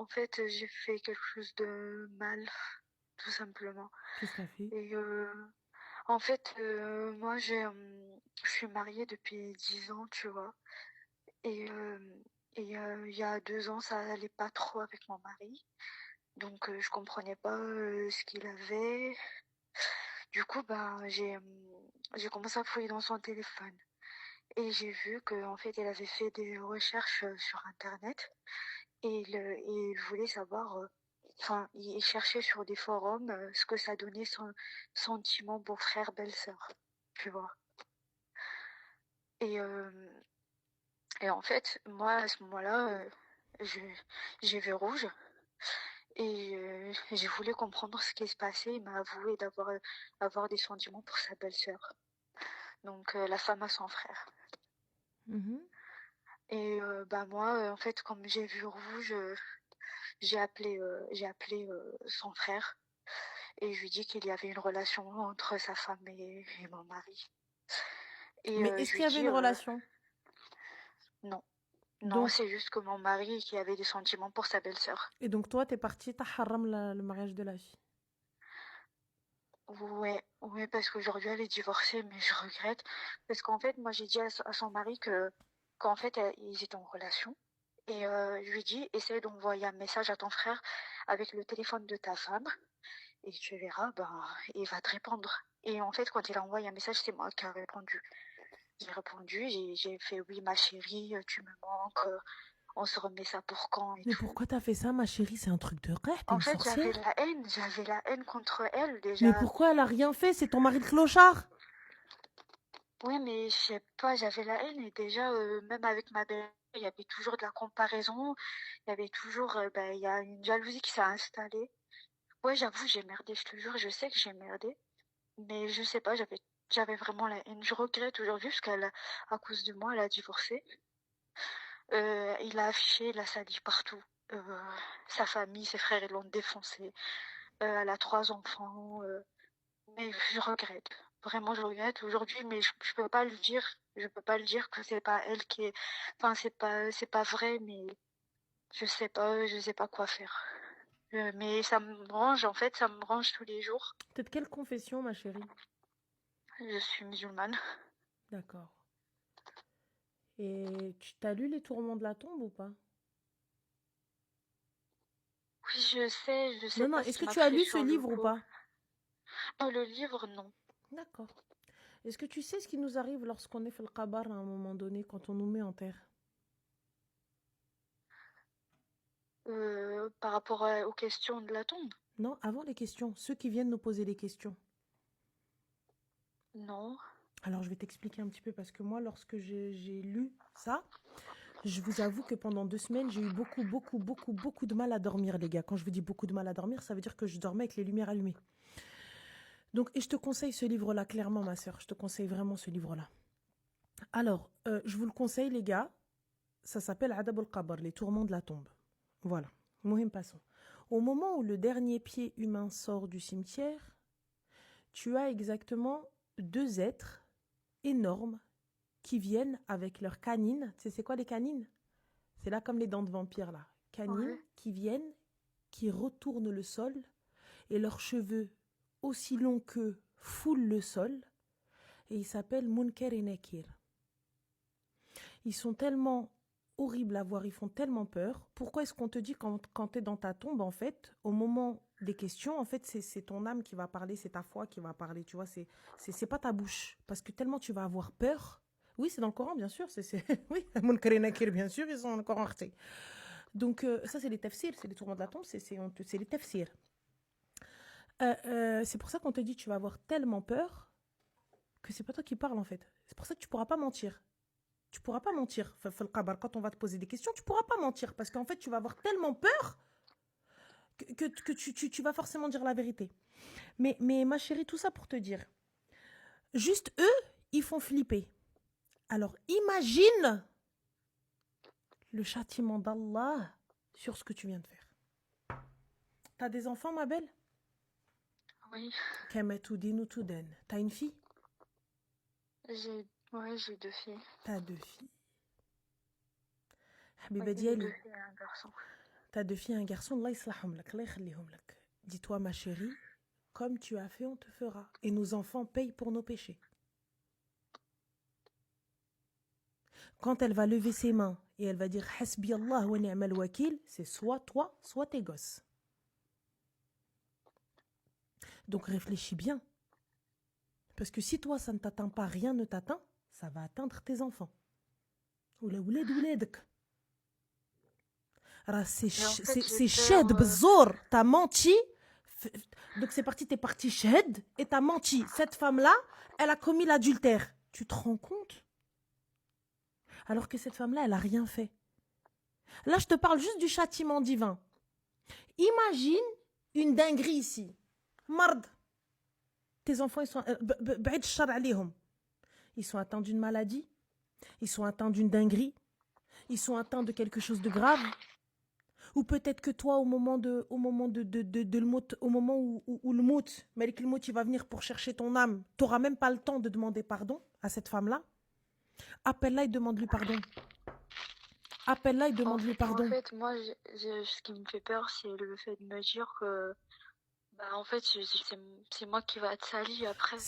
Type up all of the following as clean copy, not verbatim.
en fait, j'ai fait quelque chose de mal, tout simplement. Qu'est-ce que t'as fait? Et en fait, moi, je suis mariée depuis 10 ans, tu vois. Et, il y a 2 ans, ça allait pas trop avec mon mari. Donc, je comprenais pas ce qu'il avait. Du coup, ben, j'ai commencé à fouiller dans son téléphone. Et j'ai vu qu'en fait, elle avait fait des recherches sur Internet. Et il voulait savoir, enfin, il cherchait sur des forums ce que ça donnait son sentiment beau-frère, belle-sœur, tu vois. Et, et en fait, moi, à ce moment-là, j'ai vu rouge et j'ai voulu comprendre ce qui se passait. Il m'a avoué avoir des sentiments pour sa belle-sœur, donc la femme à son frère. Mhm. Et bah moi, en fait, comme j'ai vu rouge, j'ai appelé son frère. Et je lui dis qu'il y avait une relation entre sa femme et mon mari. Et Mais est-ce je qu'il lui y avait dis une relation? non, non, Donc, c'est juste que mon mari qui avait des sentiments pour sa belle-sœur. et donc toi, t'es parti, t'as haram le mariage de la fille. Ouais, ouais, parce qu'aujourd'hui elle est divorcée, mais je regrette. Parce qu'en fait, moi j'ai dit à son mari qu'en fait ils étaient en relation. Et je lui dis, essaye d'envoyer un message à ton frère avec le téléphone de ta femme. Et tu verras, ben, il va te répondre. Et en fait, quand il a envoyé un message, c'est moi qui ai répondu. J'ai répondu, j'ai fait oui ma chérie, tu me manques, on se remet ça pour quand et Mais tout. pourquoi t'as fait ça, ma chérie? C'est un truc de rêve, t'es En une fait, sorcière. j'avais la haine contre elle Mais déjà. pourquoi elle a rien fait? C'est ton mari de clochard. Ouais, mais je sais pas, j'avais la haine et déjà, même avec ma belle, il y avait toujours de la comparaison, il y avait toujours, il y a une jalousie qui s'est installée. Ouais, j'avoue, j'ai merdé, je te jure, je sais que j'ai merdé, mais je sais pas, j'avais vraiment la haine. Je regrette aujourd'hui parce à cause de moi, elle a divorcé. Il a affiché la sali partout. Sa famille, ses frères, ils l'ont défoncé. Elle a 3 enfants. Mais je regrette. Vraiment, je regrette aujourd'hui, mais je peux pas le dire. Je peux pas le dire que c'est pas elle qui est. Enfin, c'est pas vrai, mais je sais pas quoi faire. Mais ça me range, en fait, ça me range tous les jours. T'es de quelle confession, ma chérie? Je suis musulmane. D'accord. Et tu t'as lu Les Tourments de la tombe ou pas? Oui, je sais Non, non, pas ce est-ce qui que m'a tu as pris lu ce sur le livre ou coup. pas? Dans le livre, non. D'accord. Est-ce que tu sais ce qui nous arrive lorsqu'on est fait le qabar à un moment donné, quand on nous met en terre? Par rapport aux questions de la tombe, Non, avant les questions, ceux qui viennent nous poser des questions. non. Alors, je vais t'expliquer un petit peu parce que moi, lorsque j'ai lu ça, je vous avoue que pendant 2 semaines, j'ai eu beaucoup, beaucoup, beaucoup, beaucoup de mal à dormir, les gars. Quand je vous dis beaucoup de mal à dormir, ça veut dire que je dormais avec les lumières allumées. Donc, et je te conseille ce livre-là, clairement, ma sœur. Je te conseille vraiment ce livre-là. Alors, je vous le conseille, les gars. Ça s'appelle Adab al-Qabr, les tourments de la tombe. Voilà. Mohim, passons. Au moment où le dernier pied humain sort du cimetière, tu as exactement deux êtres énormes qui viennent avec leurs canines. Tu sais, c'est quoi les canines? C'est là comme les dents de vampire, là. Canines Ouais. qui viennent, qui retournent le sol, et leurs cheveux, aussi longs qu'eux, foulent le sol, et ils s'appellent Munkar et Nakir. Ils sont tellement horribles à voir, ils font tellement peur. Pourquoi est-ce qu'on te dit quand tu es dans ta tombe, en fait, au moment des questions, en fait, c'est ton âme qui va parler, c'est ta foi qui va parler, tu vois, c'est pas ta bouche. Parce que tellement tu vas avoir peur. Oui, c'est dans le Coran, bien sûr. Oui, Munkar et Nakir, bien sûr, ils sont dans le Coran. Donc, ça, c'est les tafsirs, c'est les tourments de la tombe, c'est les tafsirs. C'est pour ça qu'on te dit tu vas avoir tellement peur que c'est pas toi qui parles, en fait. C'est pour ça que tu pourras pas mentir. Tu pourras pas mentir. Quand on va te poser des questions, tu pourras pas mentir. Parce qu'en fait, tu vas avoir tellement peur que tu vas forcément dire la vérité. Mais ma chérie, tout ça pour te dire, juste eux, ils font flipper. Alors imagine le châtiment d'Allah sur ce que tu viens de faire. T'as des enfants, ma belle? Oui, T'as une fille? j'ai 2 filles. T'as deux filles. Oui, Habiba j'ai deux Diali, filles et un garçon. T'as 2 filles et un garçon, Allah yislahhom lak, Allah yakhlihoum lak. Dis-toi, ma chérie, comme tu as fait, on te fera. Et nos enfants payent pour nos péchés. Quand elle va lever ses mains et elle va dire Hasbi Allah wa ni'mal wakil, c'est soit toi, soit tes gosses. Donc réfléchis bien. Parce que si toi, ça ne t'atteint pas, rien ne t'atteint, ça va atteindre tes enfants. Oula ouled ouledek. C'est shed bzour, t'as menti. Donc c'est parti, t'es parti shed et t'as menti. Cette femme-là, elle a commis l'adultère. Tu te rends compte? Alors que cette femme-là, elle n'a rien fait. Là, je te parle juste du châtiment divin. Imagine une dinguerie ici. Mard. Tes enfants, ils sont atteints d'une maladie. Ils sont atteints d'une dinguerie. Ils sont atteints de quelque chose de grave. Ou peut-être que toi, au moment le mout, au moment où le mout, Malik le mout, il va venir pour chercher ton âme, tu n'auras même pas le temps de demander pardon à cette femme-là. Appelle-la et demande-lui pardon. Appelle-la et demande-lui pardon. En fait, moi, ce qui me fait peur, c'est le fait de me dire que, en fait, c'est moi qui va être salie après.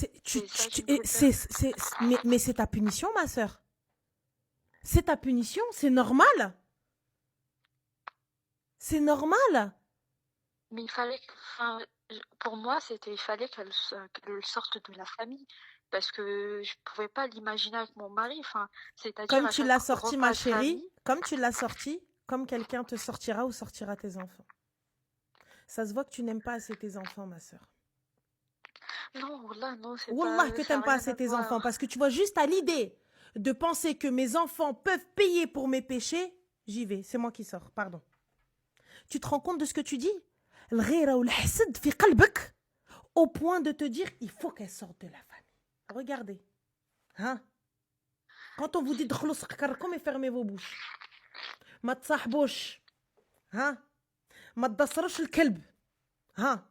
Mais c'est ta punition, ma sœur. C'est ta punition, c'est normal. C'est normal. Mais il fallait, pour moi, il fallait qu'elle sorte de la famille. Parce que je pouvais pas l'imaginer avec mon mari. C'est-à-dire comme tu l'as sorti, ma chérie, comme tu l'as sorti, comme quelqu'un te sortira ou sortira tes enfants. Ça se voit que tu n'aimes pas assez tes enfants, ma sœur. Non, Wallah, non, c'est Wallah que tu n'aimes pas assez tes enfants. Parce que tu vois, juste à l'idée de penser que mes enfants peuvent payer pour mes péchés, j'y vais. C'est moi qui sors, pardon. Tu te rends compte de ce que tu dis? Au point de te dire, il faut qu'elle sorte de la famille. Regardez. Hein? Quand on vous dit mais fermez vos bouches. Ma tsahbouch. Hein? Ma tdassroch le kelb. Hein?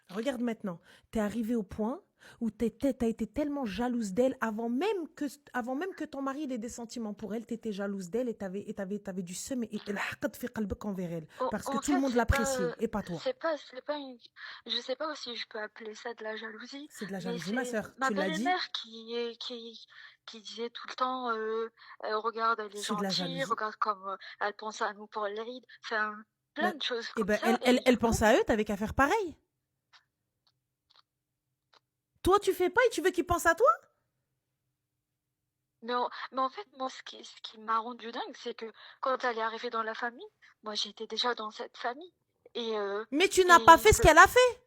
Regarde maintenant. T'es arrivé au point où t'as été tellement jalouse d'elle avant même que ton mari ait des sentiments pour elle, t'étais jalouse d'elle et t'avais du seum et l'haqad fi qalbek envers elle. Parce que tout le monde l'appréciait et pas toi. Je sais pas si je peux appeler ça de la jalousie. C'est de la jalousie, ma sœur. Ma belle-mère qui disait tout le temps regarde, elle est gentille, regarde comme elle pense à nous pour l'Aïd. Plein de choses comme ça. Elle pense à eux, t'avais qu'à faire pareil. Toi, tu fais pas et tu veux qu'ils pensent à toi? Mais en fait, moi, ce qui m'a rendu dingue, c'est que quand elle est arrivée dans la famille, moi, j'étais déjà dans cette famille. Mais tu n'as pas fait ce qu'elle a fait.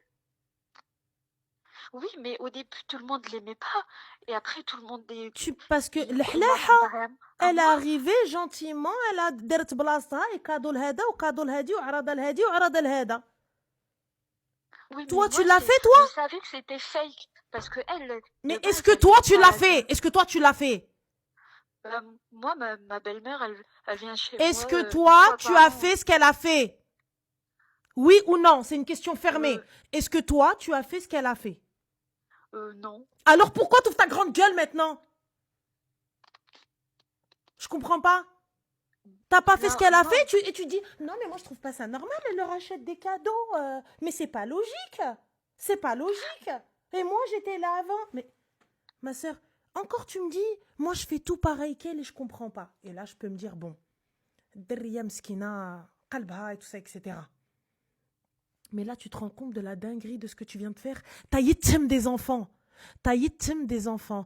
Oui, mais au début, tout le monde l'aimait pas. Et après, tout le monde... Parce que l'hlaha, elle est arrivée gentiment, elle a dert blasta et cadeau l'hada ou cadeau l'hadi ou arada l'hadi ou arada l'hada. Oui, toi, tu l'as fait, toi? Je savais que c'était fake. Parce que elle... Mais est-ce que toi, tu l'as fait? Est-ce que toi, tu l'as fait? Moi, ma belle-mère, elle vient chez moi. Est-ce que toi, tu as fait ce qu'elle a fait? Oui ou non? C'est une question fermée. Est-ce que toi, tu as fait ce qu'elle a fait? Non. Alors pourquoi tu ouvres ta grande gueule maintenant? Je comprends pas. T'as pas fait ce qu'elle a fait et tu dis non mais moi je trouve pas ça normal, elle leur achète des cadeaux. Mais c'est pas logique. C'est pas logique. Et moi j'étais là avant. Mais ma soeur, encore tu me dis, moi je fais tout pareil qu'elle et je comprends pas. Et là je peux me dire bon, derrière Mskina, Kalba et tout ça, etc. Mais là tu te rends compte de la dinguerie de ce que tu viens de faire. T'as yittem des enfants. T'as yittem des enfants.